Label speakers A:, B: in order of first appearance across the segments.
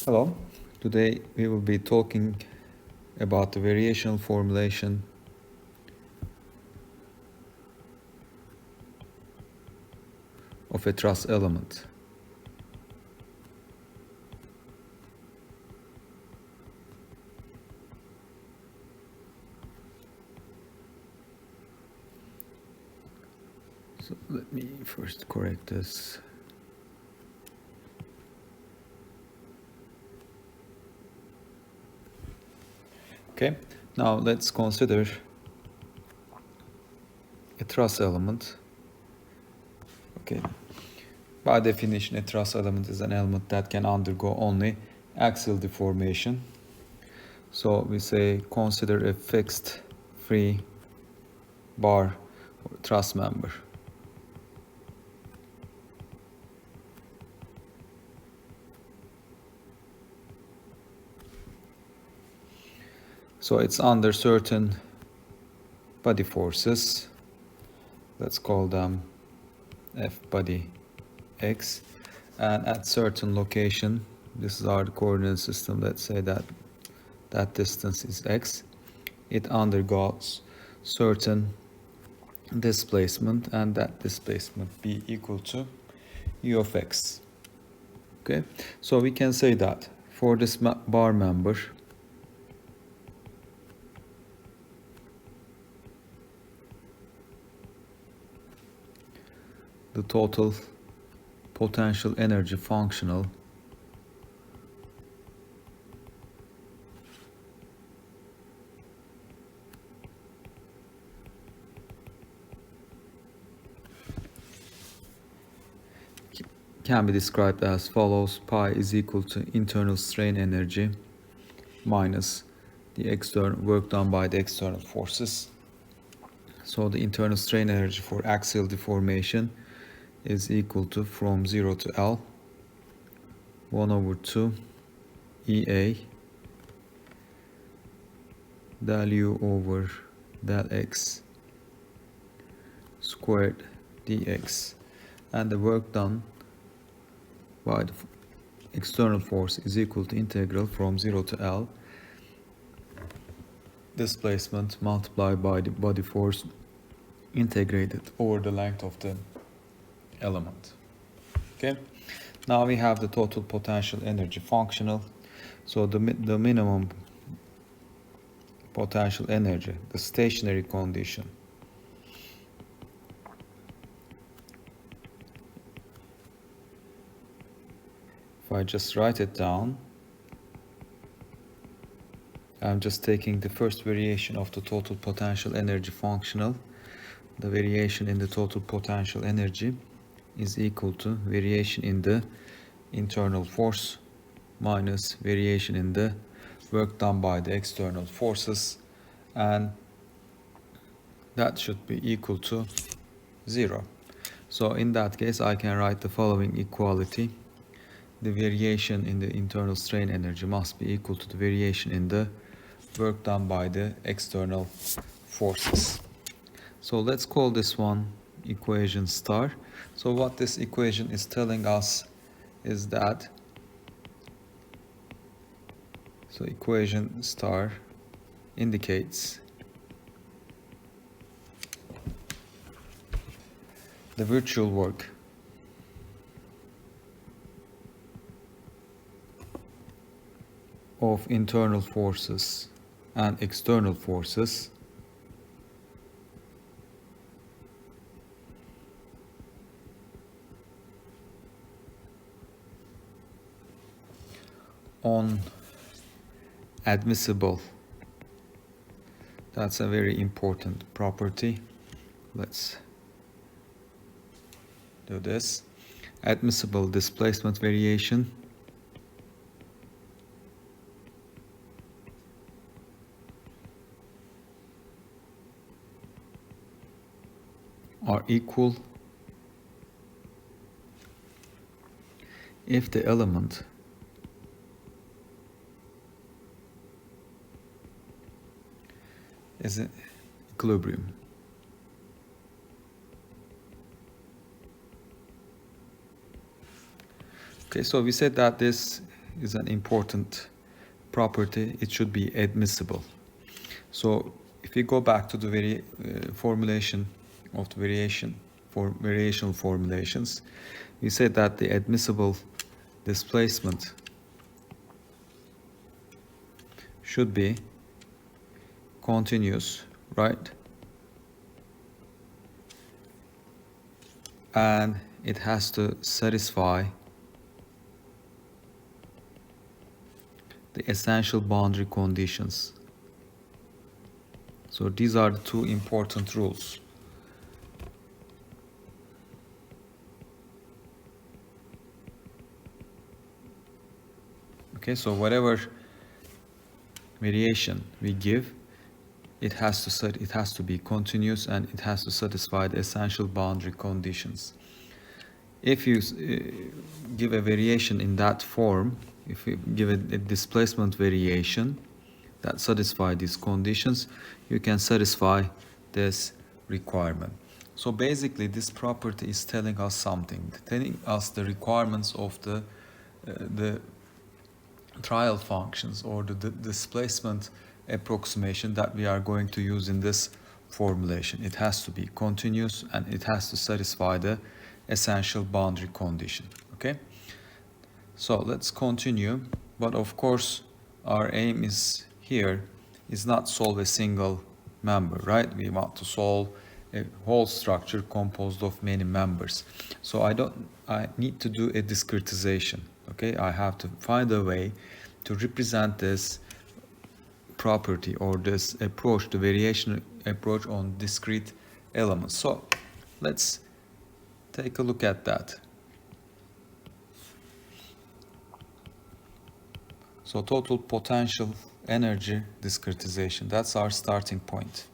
A: Hello, today we will be talking about the variational formulation of a truss element. So let me first correct this. Okay, now let's consider a truss element. Okay, by definition, a truss element is an element that can undergo only axial deformation. So we say consider a fixed free bar or truss member. So it's under certain body forces. Let's call them F body X. And at certain location, this is our coordinate system. Let's say that that distance is X. It undergoes certain displacement, and that displacement be equal to U of X. Okay, so we can say that for this bar member, the total potential energy functional can be described as follows. Pi is equal to internal strain energy minus the external work done by the external forces. So the internal strain energy for axial deformation is equal to, from 0 to L, 1 over 2 EA del U over del X squared dx, and the work done by the external force is equal to integral from 0 to L displacement multiplied by the body force integrated over the length of the element. Okay, now we have the total potential energy functional. So the minimum potential energy, the stationary condition, if I just write it down, I'm just taking the first variation of the total potential energy functional. The variation in the total potential energy is equal to variation in the internal force minus variation in the work done by the external forces, and that should be equal to 0. So in that case, I can write the following equality. The variation in the internal strain energy must be equal to the variation in the work done by the external forces. So let's call this one equation star. So what this equation is telling us is that, so equation star indicates the virtual work of internal forces and external forces on admissible. That's a very important property. Let's do this. Admissible displacement variation are equal if the element is in equilibrium. Okay, so we said that this is an important property. It should be admissible. So if we go back to the formulation of the variational formulations, we said that the admissible displacement should be continuous, right? And it has to satisfy the essential boundary conditions. So these are the two important rules. Okay, so whatever variation we give, it has to be continuous, and it has to satisfy the essential boundary conditions. If you give a variation in that form, if you give a displacement variation that satisfies these conditions, you can satisfy this requirement. So basically this property is telling us something, telling us the requirements of the trial functions or the displacement approximation that we are going to use in this formulation. It has to be continuous and it has to satisfy the essential boundary condition. Okay, so let's continue. But of course our aim is here is not solve a single member, right? We want to solve a whole structure composed of many members. So I need to do a discretization. Okay, I have to find a way to represent this property or this approach, the variation approach on discrete elements. So let's take a look at that. So total potential energy discretization, that's our starting point.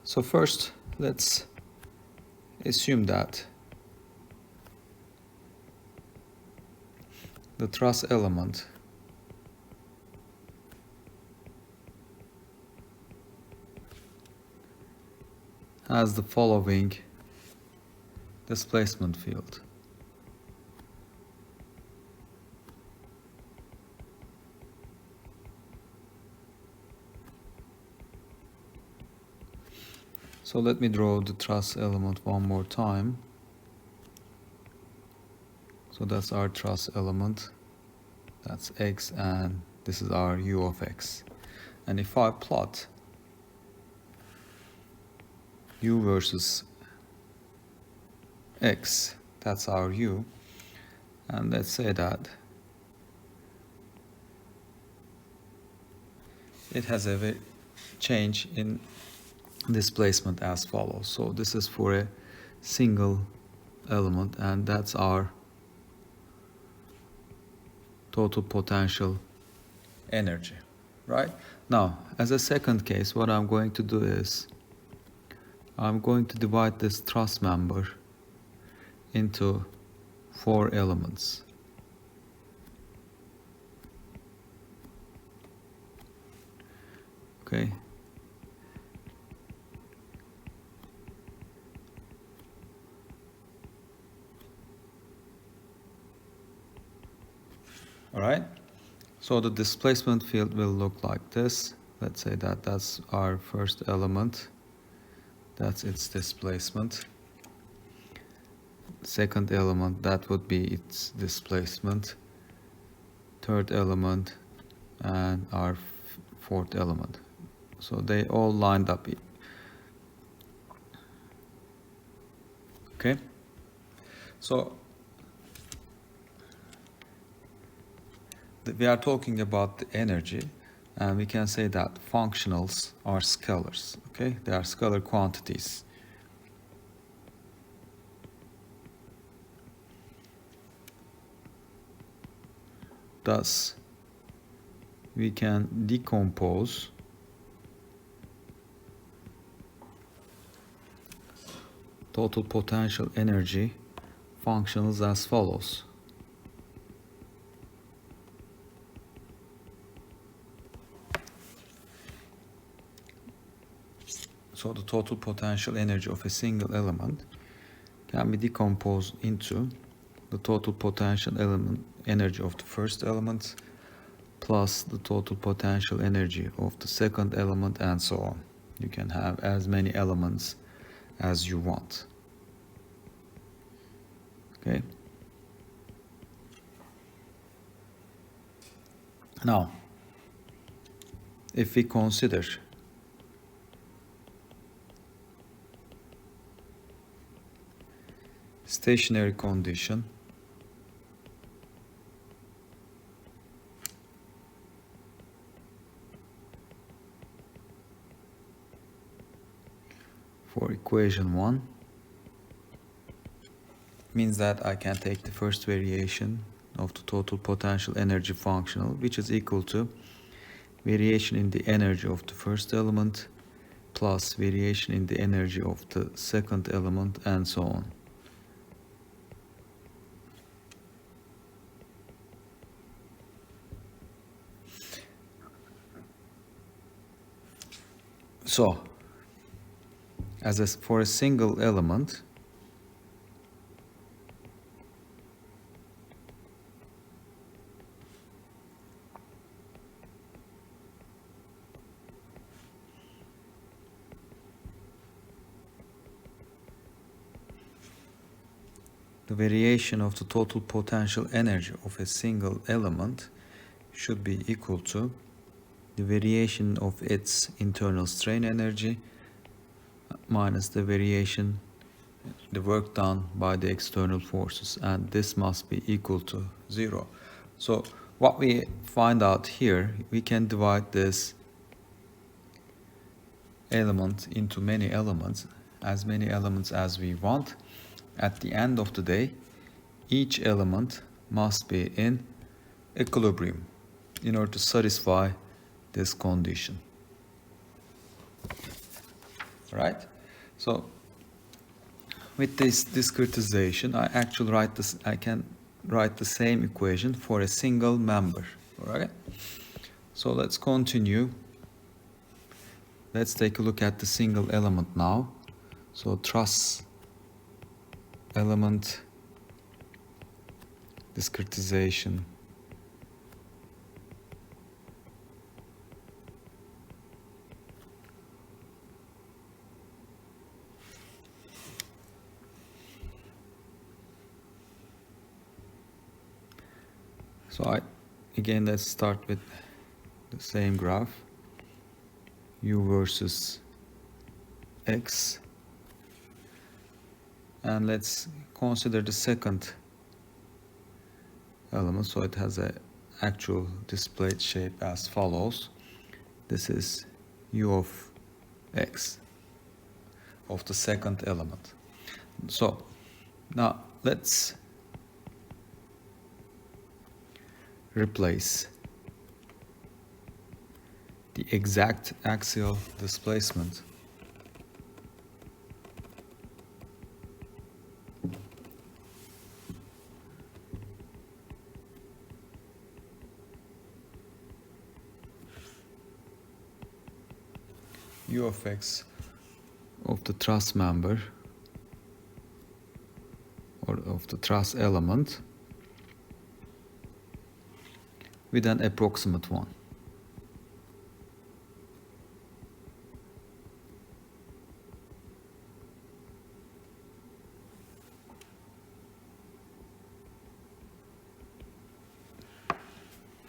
A: So first, let's assume that the truss element has the following displacement field. So let me draw the truss element one more time. So that's our truss element. That's x, and this is our u of x. And if I plot u versus x, that's our u, and let's say that it has a change in displacement as follows. So this is for a single element, and that's our total potential energy, right? Now, as a second case, what I'm going to do is I'm going to divide this truss member into 4 elements. Okay. All right, so the displacement field will look like this. Let's say that that's our first element. That's its displacement. Second element, that would be its displacement. Third element, and our fourth element. So they all lined up. Okay, so we are talking about the energy, and we can say that functionals are scalars. Okay, they are scalar quantities. Thus, we can decompose total potential energy functionals as follows. So the total potential energy of a single element can be decomposed into the total potential energy of the first element plus the total potential energy of the second element, and so on. You can have as many elements as you want. Okay. Now, if we consider stationary condition for equation 1, means that I can take the first variation of the total potential energy functional, which is equal to variation in the energy of the first element plus variation in the energy of the second element, and so on. So, for a single element, the variation of the total potential energy of a single element should be equal to the variation of its internal strain energy minus the variation, the work done by the external forces, and this must be equal to 0. So what we find out here, we can divide this element into many elements as we want. At the end of the day, each element must be in equilibrium in order to satisfy this condition. Right? So with this discretization, I can write the same equation for a single member. All right? So let's continue. Let's take a look at the single element now. So truss element discretization. So again, let's start with the same graph, U versus X, and let's consider the second element. So it has an actual displayed shape as follows. This is U of X of the second element. So now let's replace the exact axial displacement U of X of the truss member or of the truss element with an approximate one.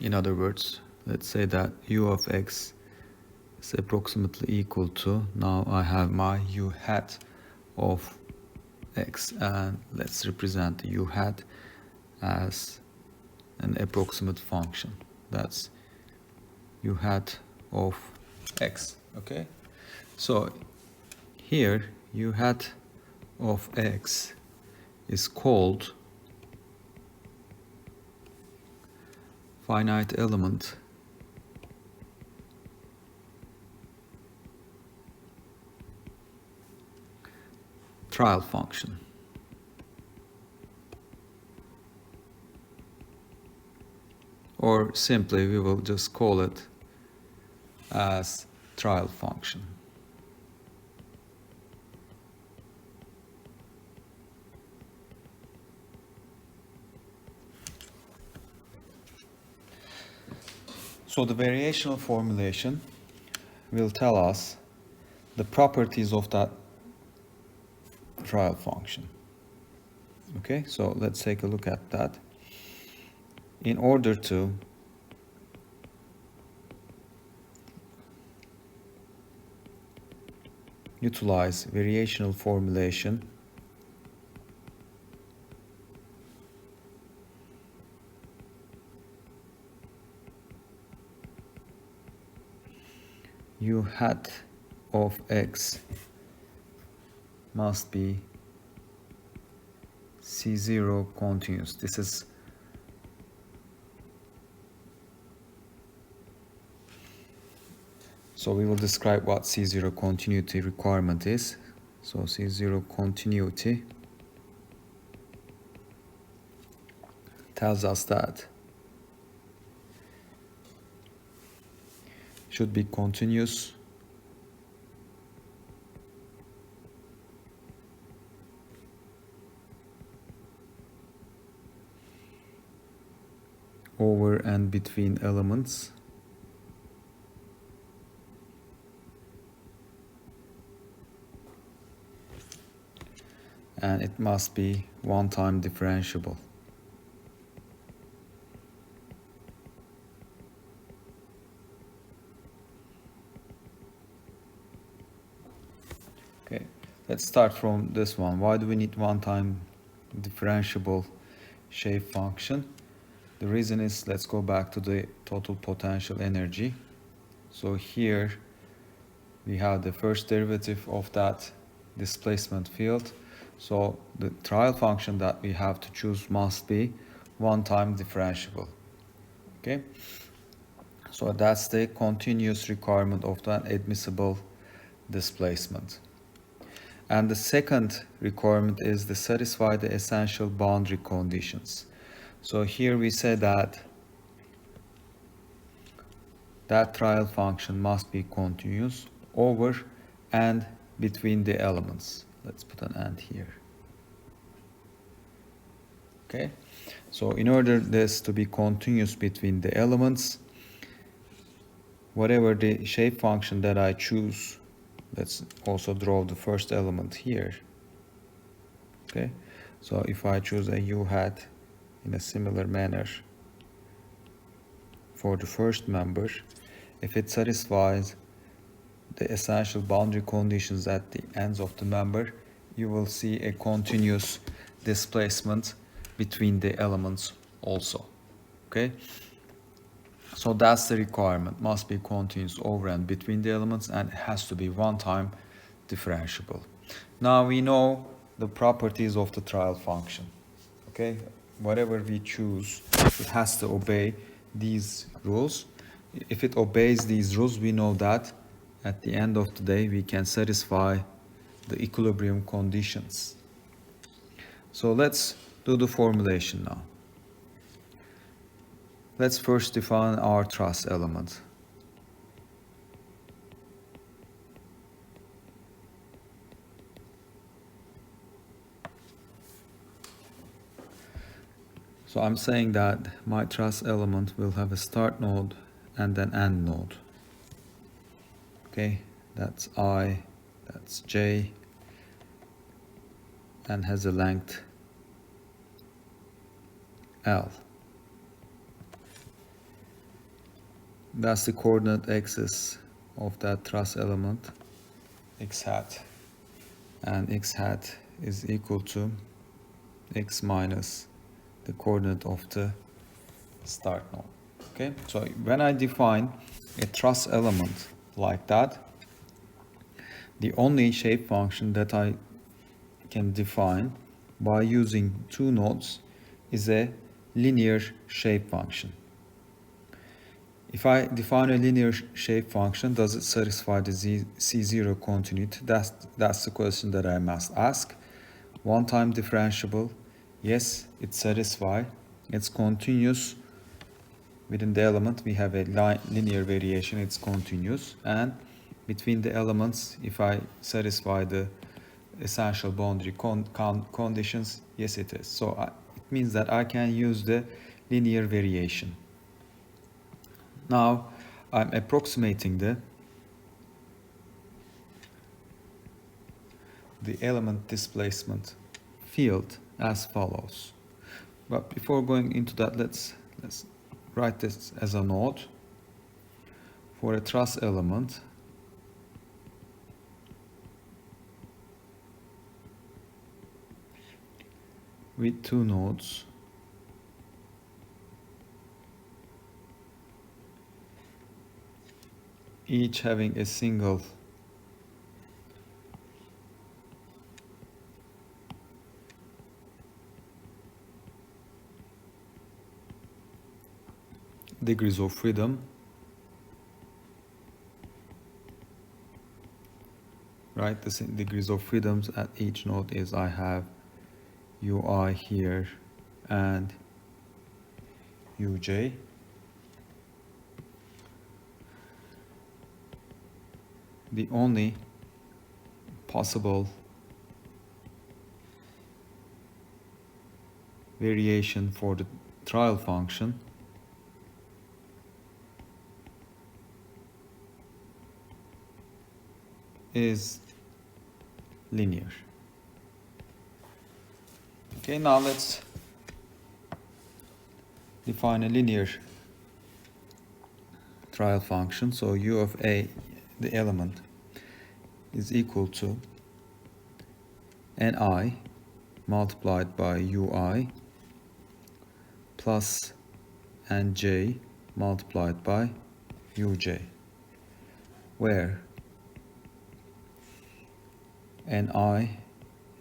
A: In other words, let's say that U of X is approximately equal to, now I have my U hat of X, and let's represent the U hat as an approximate function. That's U hat of X. Okay, so here U hat of X is called finite element trial function. or simply we will just call it as trial function. So the variational formulation will tell us the properties of that trial function. Okay, so let's take a look at that. In order to utilize variational formulation, u hat of x must be C0 continuous. This is so we will describe what C0 continuity requirement is. So C0 continuity tells us that should be continuous over and between elements, and it must be one-time differentiable. Okay, let's start from this one. Why do we need one-time differentiable shape function? The reason is, let's go back to the total potential energy. So here we have the first derivative of that displacement field. So the trial function that we have to choose must be one-time differentiable. Okay, so that's the continuous requirement of that admissible displacement. And the second requirement is to satisfy the essential boundary conditions. So here we say that trial function must be continuous over and between the elements. Let's put an and here. Okay, so in order this to be continuous between the elements, whatever the shape function that I choose, let's also draw the first element here. Okay, so if I choose a u hat in a similar manner for the first member, if it satisfies the essential boundary conditions at the ends of the member, you will see a continuous displacement between the elements also. Okay, so that's the requirement, must be continuous over and between the elements, and it has to be one-time differentiable. Now we know the properties of the trial function. Okay, whatever we choose, it has to obey these rules. If it obeys these rules, we know that at the end of the day we can satisfy the equilibrium conditions. So let's do the formulation now. Let's first define our truss element. So I'm saying that my truss element will have a start node and an end node. Okay, that's I, that's J, and has a length L. That's the coordinate axis of that truss element, x hat, and x hat is equal to x minus the coordinate of the start node. Okay, so when I define a truss element like that, the only shape function that I can define by using two nodes is a linear shape function. If I define a linear shape function, does it satisfy the C0 continuity? That's the question that I must ask. One-time differentiable, yes, it satisfies. It's continuous within the element we have a linear variation, it's continuous, and between the elements, if I satisfy the essential boundary conditions, yes it is. So it means that I can use the linear variation. Now I'm approximating the element displacement field as follows. But before going into that, let's write this as a note. For a truss element, with two nodes, each having a single degrees of freedom, right? The degrees of freedoms at each node is I have ui here and uj. The only possible variation for the trial function is linear. Okay, now let's define a linear trial function. So u of a, the element, is equal to ni multiplied by ui plus nj multiplied by uj, where ni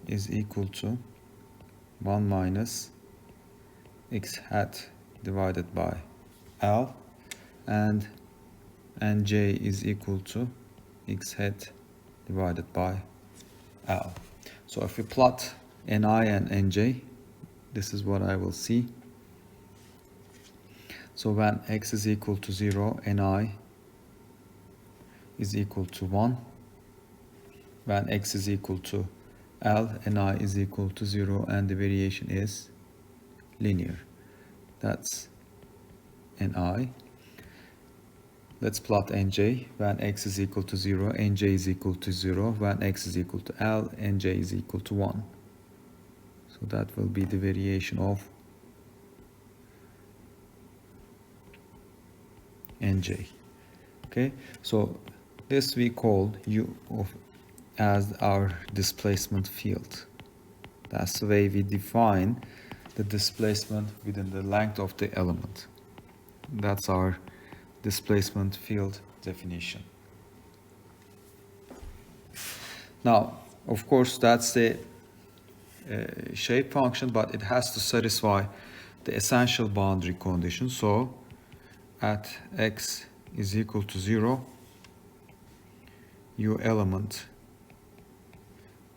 A: is equal to 1 minus x hat divided by L, and nj is equal to x hat divided by L. So if we plot ni and nj, this is what I will see. So when x is equal to 0, ni is equal to 1. When x is equal to L, ni is equal to 0, and the variation is linear. That's ni. Let's plot nj. When x is equal to 0, nj is equal to 0. When x is equal to L, nj is equal to 1. So that will be the variation of nj. Okay, so this we call u of as our displacement field. That's the way we define the displacement within the length of the element. That's our displacement field definition. Now, of course, that's the shape function, but it has to satisfy the essential boundary condition. So at x is equal to 0, u element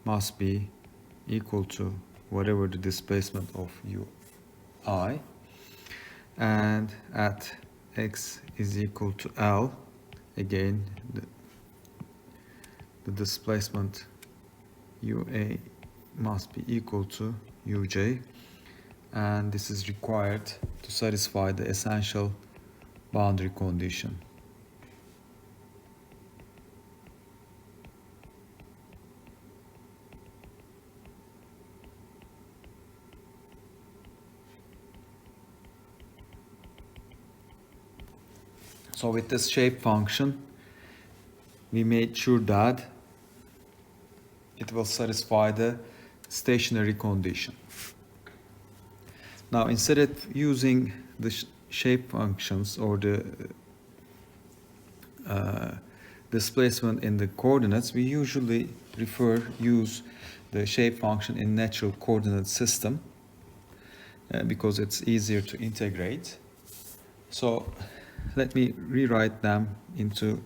A: must be equal to whatever the displacement of ui, and at x is equal to L, again the displacement ua must be equal to uj, and this is required to satisfy the essential boundary condition. So with this shape function, we made sure that it will satisfy the stationary condition. Now, instead of using the shape functions or the displacement in the coordinates, we usually use the shape function in natural coordinate system because it's easier to integrate. So let me rewrite them into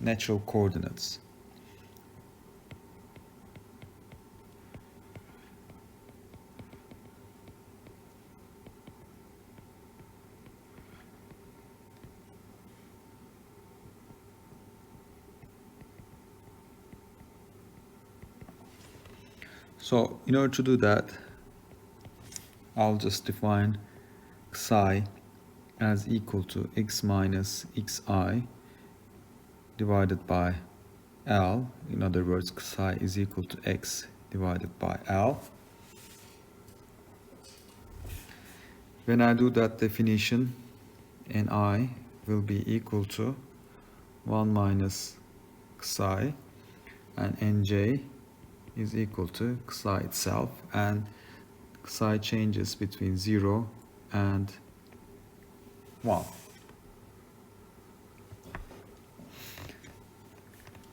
A: natural coordinates. So in order to do that, I'll just define psi as equal to x minus xi divided by L. In other words, psi is equal to x divided by L. When I do that definition, Ni will be equal to 1 minus psi, and Nj is equal to psi itself, and psi changes between 0 and 1.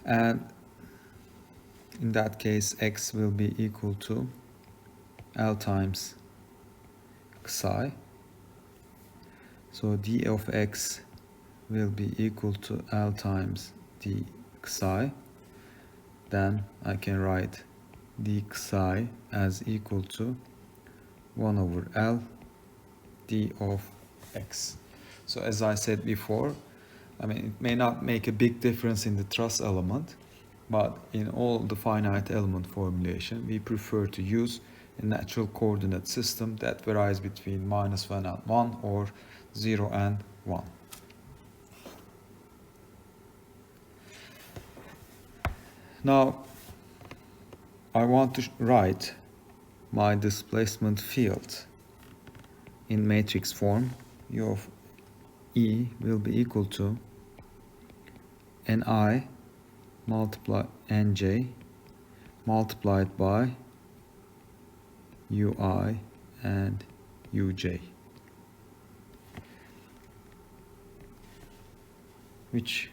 A: And in that case, x will be equal to L times psi. So d of x will be equal to L times d psi. Then I can write d psi as equal to 1 over L d of x. So as I said before, it may not make a big difference in the truss element, but in all the finite element formulation, we prefer to use a natural coordinate system that varies between -1 and 1 or 0 and 1. Now, I want to write my displacement field in matrix form. U of E will be equal to Ni multiply Nj multiplied by Ui and Uj, which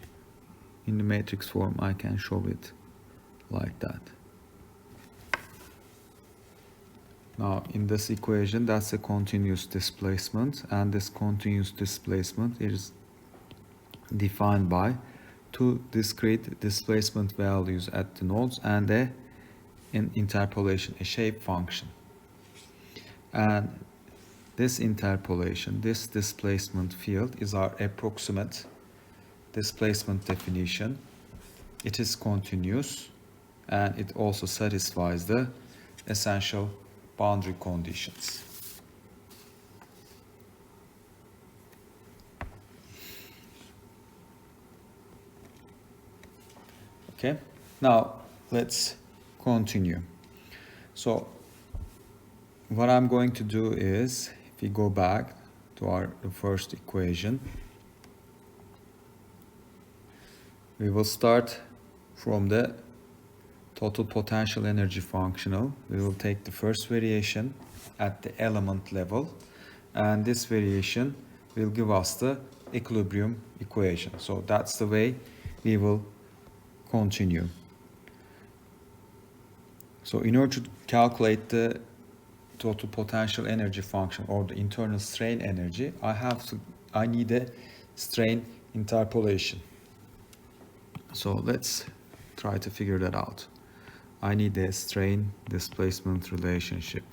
A: in the matrix form I can show it like that. Now in this equation, that's a continuous displacement, and this continuous displacement is defined by two discrete displacement values at the nodes and an interpolation, a shape function. And this interpolation, this displacement field, is our approximate displacement definition. It is continuous, and it also satisfies the essential boundary conditions. Okay, now let's continue. So what I'm going to do is, if we go back to the first equation, we will start from the total potential energy functional. We will take the first variation at the element level, and this variation will give us the equilibrium equation. So that's the way we will continue. So in order to calculate the total potential energy function or the internal strain energy, I need a strain interpolation. So let's try to figure that out. I need a strain displacement relationship.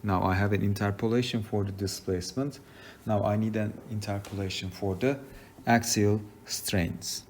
A: Now I have an interpolation for the displacement. Now I need an interpolation for the axial strains.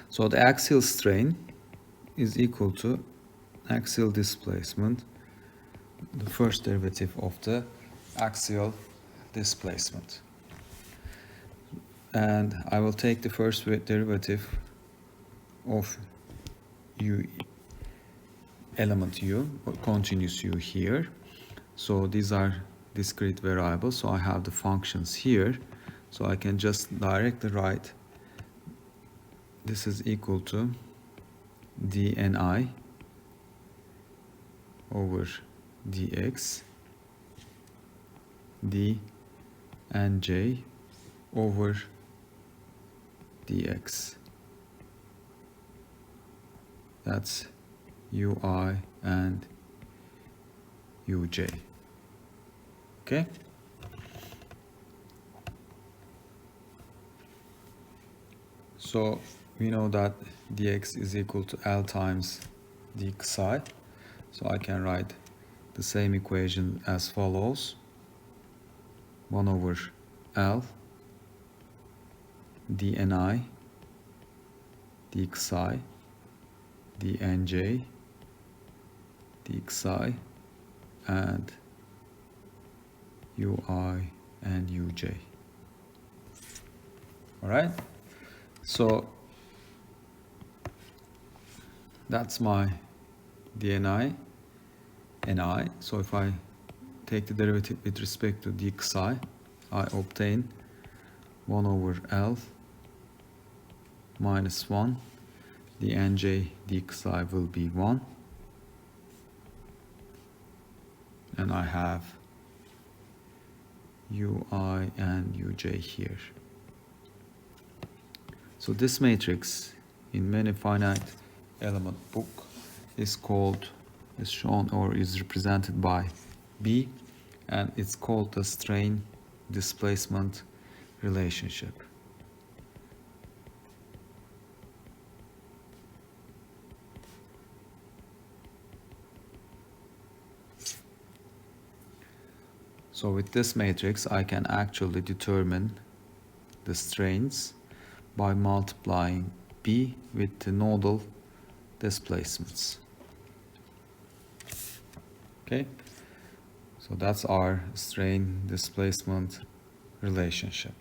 A: So the axial strain is equal to axial displacement, the first derivative of the axial displacement. And I will take the first derivative of U, element U, or continuous U here. So these are discrete variables, so I have the functions here. So I can just directly write this is equal to dni over dx dnj over dx. That's ui and uj. Okay? So we know that dx is equal to L times d psi. So I can write the same equation as follows. 1 over L dni d psi dnj d psi and ui and uj. All right, so that's my dni ni. So if I take the derivative with respect to d psi, I obtain 1 over L minus 1. The nj d psi will be 1. And I have ui and uj here. So this matrix in many finite element book is shown or is represented by B, and it's called the strain displacement relationship. So with this matrix, I can actually determine the strains by multiplying B with the nodal displacements. Okay, so that's our strain displacement relationship.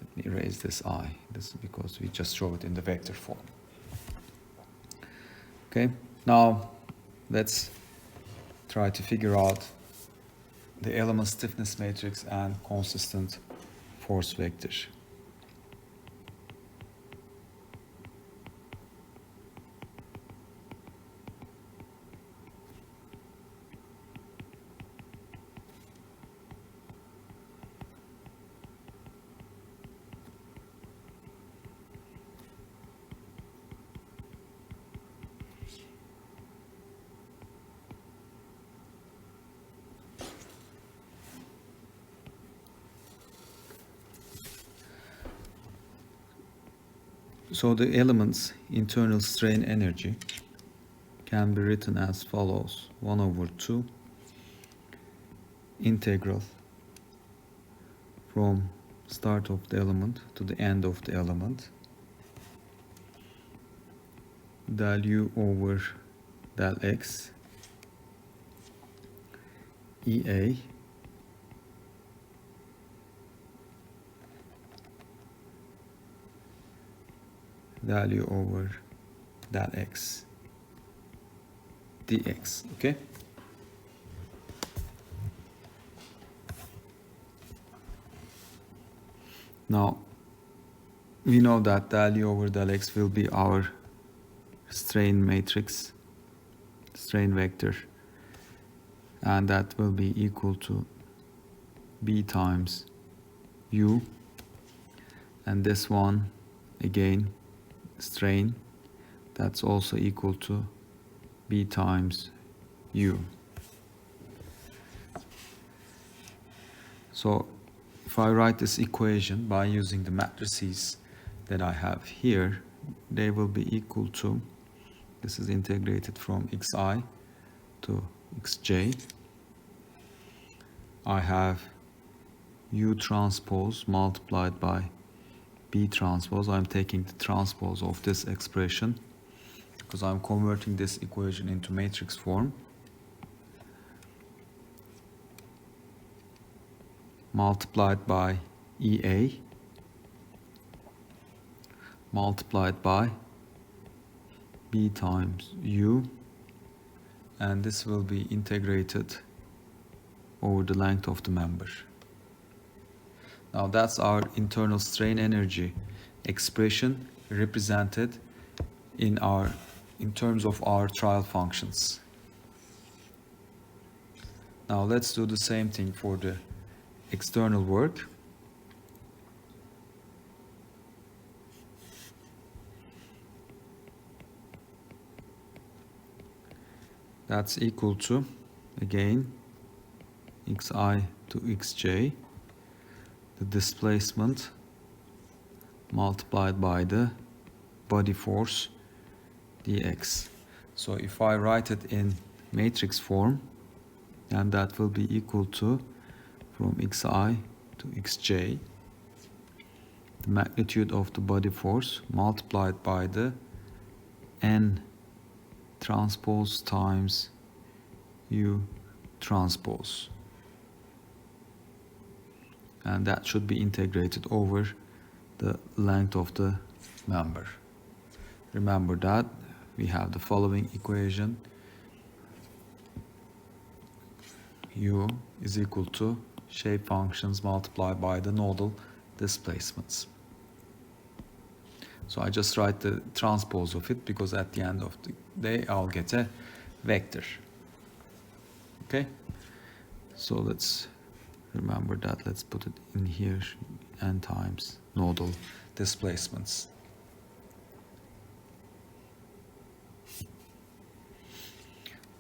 A: Let me erase this I. This is because we just show it in the vector form. Okay, now let's try to figure out the element stiffness matrix and consistent force vector. So the element's internal strain energy can be written as follows: 1 over 2 integral from start of the element to the end of the element, del u over del x EA del u over del x dx. Okay, now we know that del u over del x will be our strain matrix, strain vector, and that will be equal to B times U, and this one again strain, that's also equal to B times U. So if I write this equation by using the matrices that I have here, they will be equal to, this is integrated from xi to xj. I have U transpose multiplied by B transpose. I'm taking the transpose of this expression because I'm converting this equation into matrix form. Multiplied by EA multiplied by B times U, and this will be integrated over the length of the member. Now that's our internal strain energy expression represented in terms of our trial functions. Now let's do the same thing for the external work. That's equal to, again, xi to xj, the displacement multiplied by the body force dx. So if I write it in matrix form, then that will be equal to, from xi to xj, the magnitude of the body force multiplied by the n transpose times u transpose. And that should be integrated over the length of the member. Remember that we have the following equation. U is equal to shape functions multiplied by the nodal displacements. So I just write the transpose of it because at the end of the day I'll get a vector. Okay? So let's remember that. Let's put it in here, n times nodal displacements.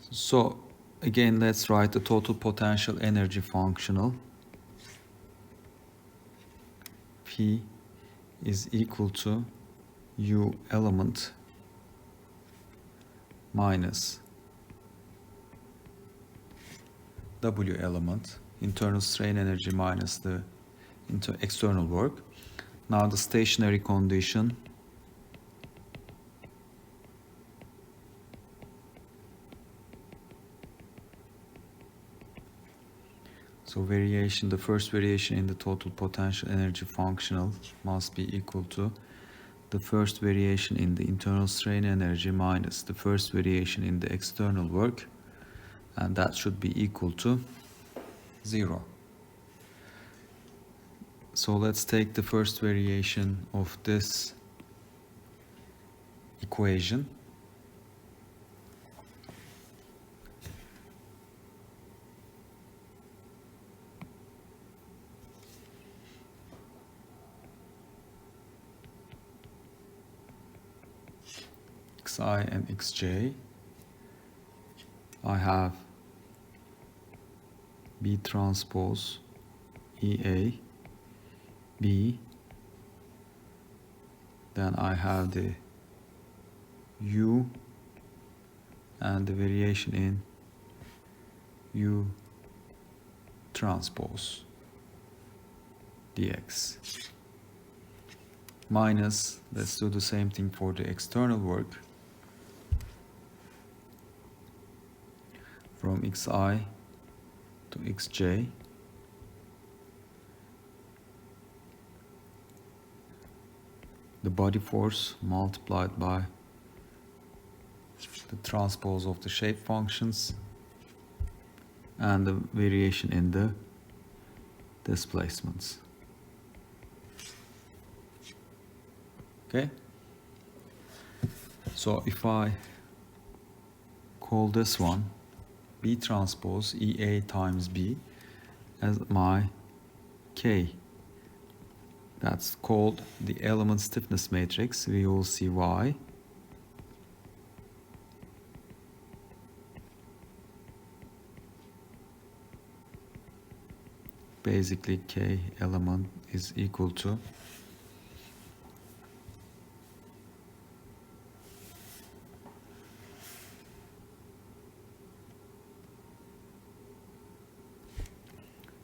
A: So again, let's write the total potential energy functional. P is equal to U element minus W element, internal strain energy minus the external work. Now the stationary condition so variation, the first variation in the total potential energy functional must be equal to the first variation in the internal strain energy minus the first variation in the external work, and that should be equal to 0. So let's take the first variation of this equation. Xi and xj. I have B transpose EA B, then I have the U and the variation in U transpose dx minus, let's do the same thing for the external work, from xi to xj, the body force multiplied by the transpose of the shape functions and the variation in the displacements. Okay? So if I call this one B transpose EA times B as my K, that's called the element stiffness matrix. We will see why. Basically, K element is equal to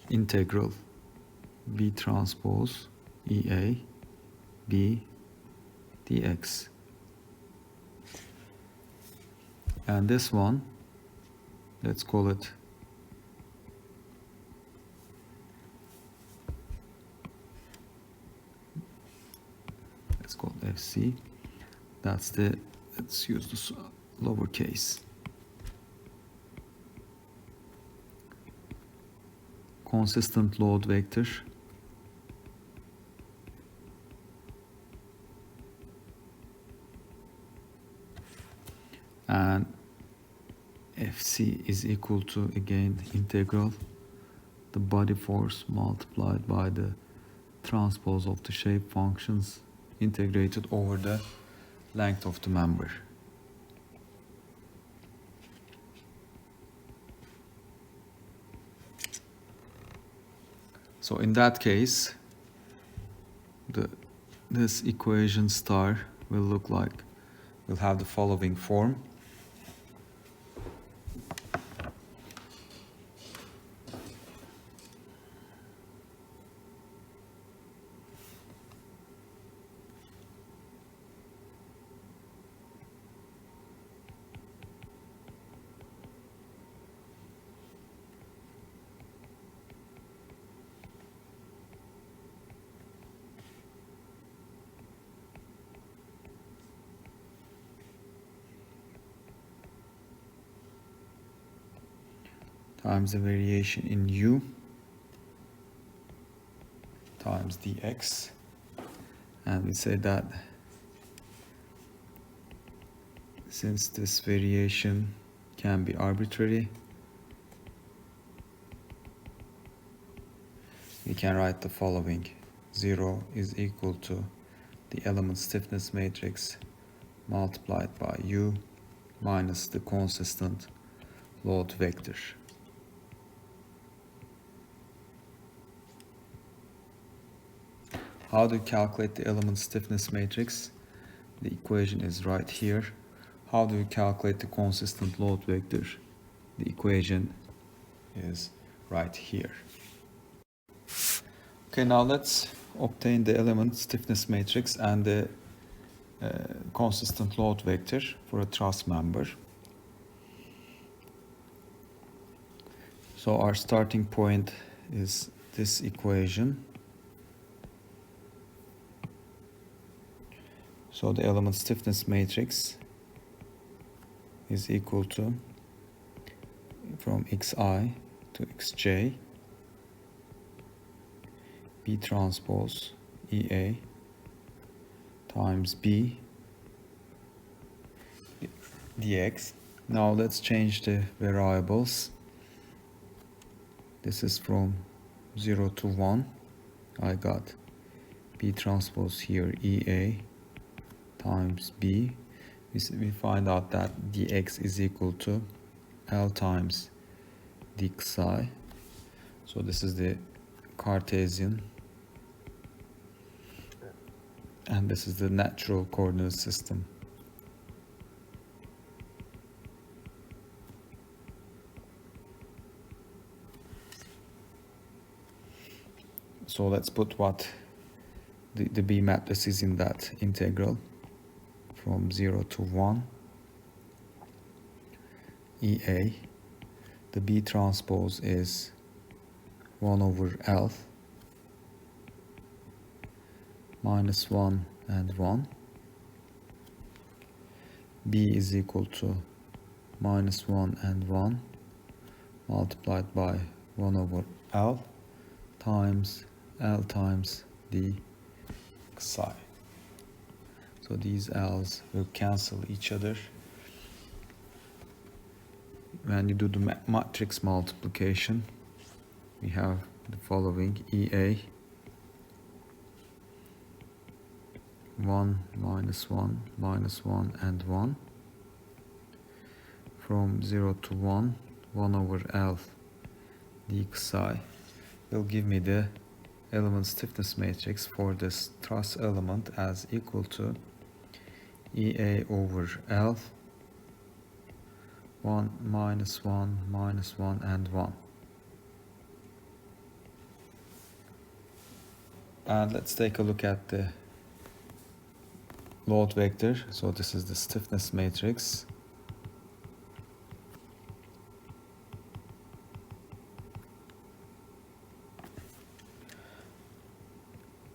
A: integral B transpose EA B dx. And this one, let's call it FC. That's the, let's use this lowercase. Consistent load vector and FC is equal to, again, integral the body force multiplied by the transpose of the shape functions integrated over the length of the member. So in that case, the this equation star will have the following form. Times the variation in U times dx, and we say that since this variation can be arbitrary, we can write the following: 0 is equal to the element stiffness matrix multiplied by U minus the consistent load vector. How do you calculate the element stiffness matrix? The equation is right here. How do you calculate the consistent load vector? The equation is right here. Okay, now let's obtain the element stiffness matrix and the consistent load vector for a truss member. So our starting point is this equation. So the element stiffness matrix is equal to, from xi to xj, B transpose EA times B dx. Now let's change the variables. This is from 0 to 1. I got B transpose here EA times B. We find out that dx is equal to L times d psi. So this is the Cartesian, and this is the natural coordinate system. So let's put what the B matrices in that integral from 0 to 1. EA, the B transpose is 1 over L minus 1 and 1. B is equal to minus 1 and 1 multiplied by 1 over L times L times d psi. So these L's will cancel each other. When you do the matrix multiplication, we have the following: EA 1 minus 1 minus 1 and 1 from 0 to 1, 1 over L d psi will give me the element stiffness matrix for this truss element as equal to EA over L 1 minus 1 minus 1 and 1. And let's take a look at the load vector. So this is the stiffness matrix.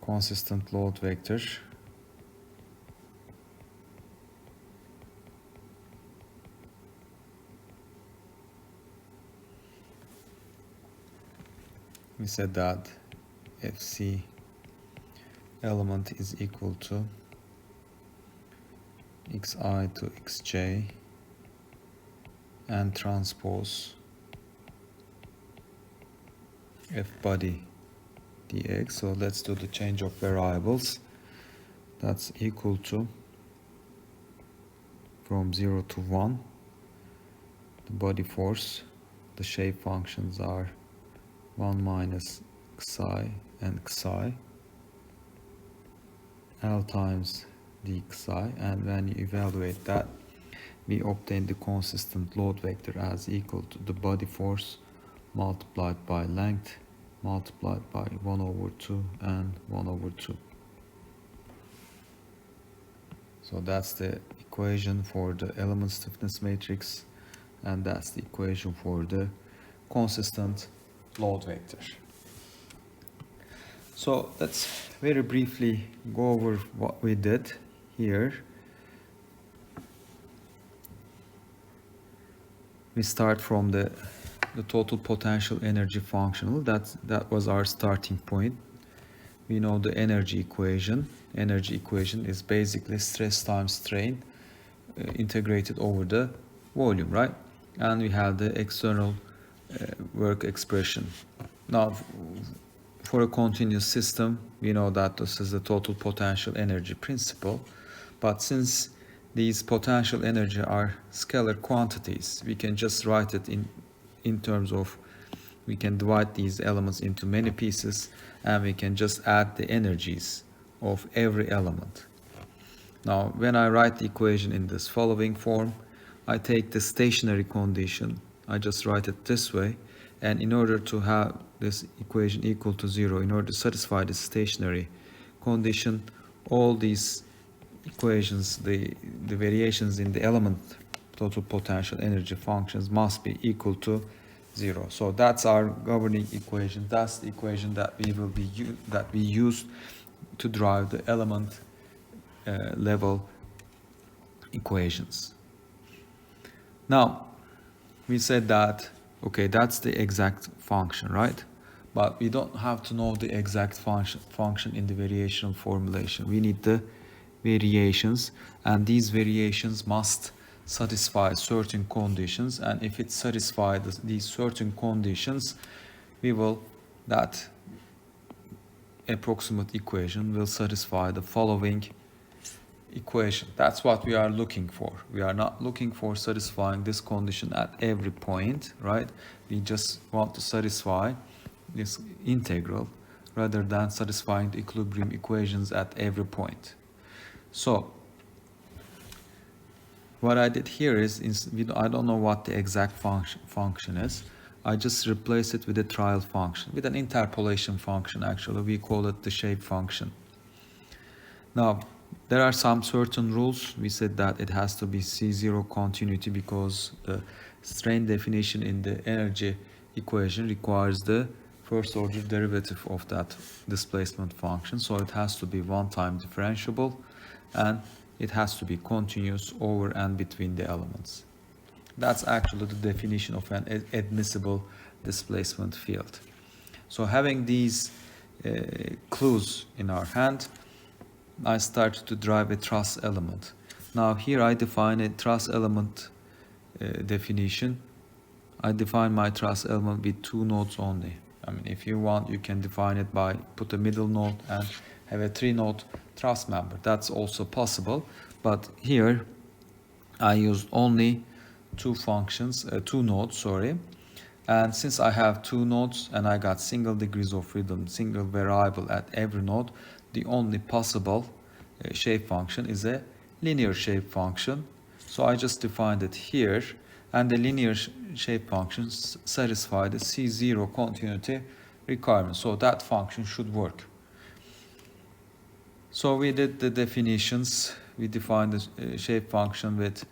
A: Consistent load vector. We said that FC element is equal to xi to xj and transpose F body dx. So let's do the change of variables. That's equal to, from 0 to 1, the body force, the shape functions are 1 minus xi and xi, L times d psi, and when you evaluate that, we obtain the consistent load vector as equal to the body force multiplied by length multiplied by 1 over 2 and 1 over 2. So that's the equation for the element stiffness matrix, and that's the equation for the consistent load vector. So let's very briefly go over what we did here. We start from the total potential energy functional. That was our starting point. We know the energy equation. Energy equation is basically stress times strain integrated over the volume, right? And we have the external work expression. Now, for a continuous system, we know that this is the total potential energy principle. But since these potential energy are scalar quantities, we can just write it in terms of, we can divide these elements into many pieces, and we can just add the energies of every element. Now, when I write the equation in this following form, I take the stationary condition, I just write it this way, and in order to have this equation equal to 0, in order to satisfy the stationary condition, all these equations, the variations in the element total potential energy functions must be equal to 0. So that's our governing equation. That's the equation that we use to drive the element level equations. Now, we said that, okay, that's the exact function, right? But we don't have to know the exact function in the variational formulation. We need the variations, and these variations must satisfy certain conditions, and if it satisfies these certain conditions, that approximate equation will satisfy the following equation. That's what we are looking for. We are not looking for satisfying this condition at every point, right? We just want to satisfy this integral rather than satisfying the equilibrium equations at every point. So what I did here is, I don't know what the exact function is. I just replace it with a trial function, with an interpolation function. Actually, we call it the shape function. Now, there are some certain rules. We said that it has to be C0 continuity because the strain definition in the energy equation requires the first order derivative of that displacement function. So it has to be one-time differentiable, and it has to be continuous over and between the elements. That's actually the definition of an admissible displacement field. So having these clues in our hand, I start to drive a truss element. Now here I define a truss element definition. I define my truss element with 2 nodes only. I mean, if you want, you can define it by put a middle node and have a 3-node truss member. That's also possible, but here I used only 2 nodes, and since I have 2 nodes and I got single degrees of freedom, single variable at every node, the only possible shape function is a linear shape function. So I just defined it here, and the linear shape functions satisfy the C0 continuity requirement. So that function should work. So we did the definitions. We defined the shape function with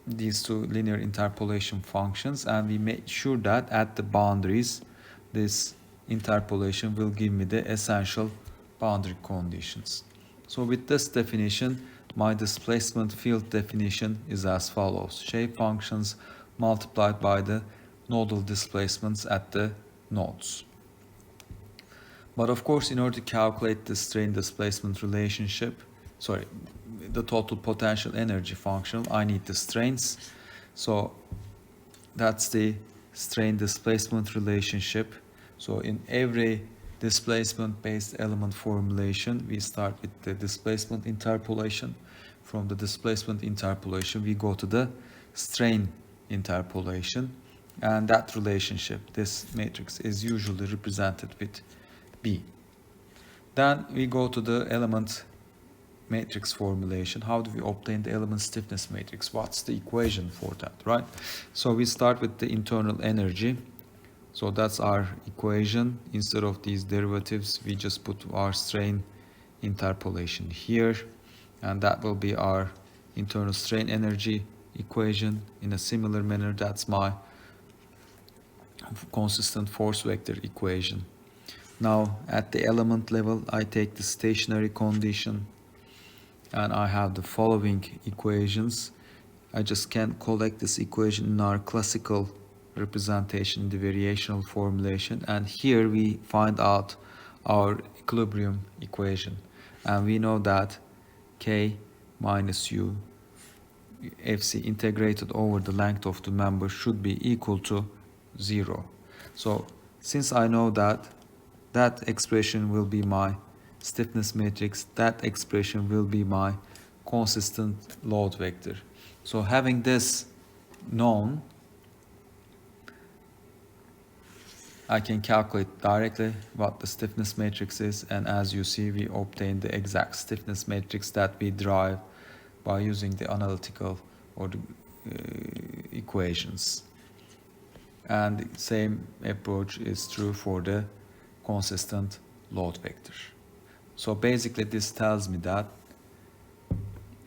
A: these 2 linear interpolation functions, and we made sure that at the boundaries, this interpolation will give me the essential boundary conditions. So with this definition, my displacement field definition is as follows: shape functions multiplied by the nodal displacements at the nodes. But of course, in order to calculate the strain displacement relationship, the total potential energy function, I need the strains. So that's the strain displacement relationship. So in every displacement based element formulation, we start with the displacement interpolation. From the displacement interpolation, we go to the strain interpolation, and that relationship, this matrix, is usually represented with B. Then we go to the element matrix formulation. How do we obtain the element stiffness matrix? What's the equation for that, right? So we start with the internal energy. So that's our equation. Instead of these derivatives, we just put our strain interpolation here, and that will be our internal strain energy equation. In a similar manner, that's my consistent force vector equation. Now at the element level, I take the stationary condition, and I have the following equations. I just can collect this equation in our classical representation, the variational formulation, and here we find out our equilibrium equation, and we know that K minus U Fc integrated over the length of the member should be equal to 0. So since I know that, that expression will be my stiffness matrix, that expression will be my consistent load vector. So having this known, I can calculate directly what the stiffness matrix is, and as you see, we obtain the exact stiffness matrix that we derive by using the analytical or the equations. And the same approach is true for the consistent load vector. So basically this tells me that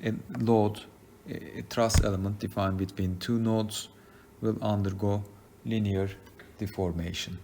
A: a load, a truss element defined between two nodes, will undergo linear deformation.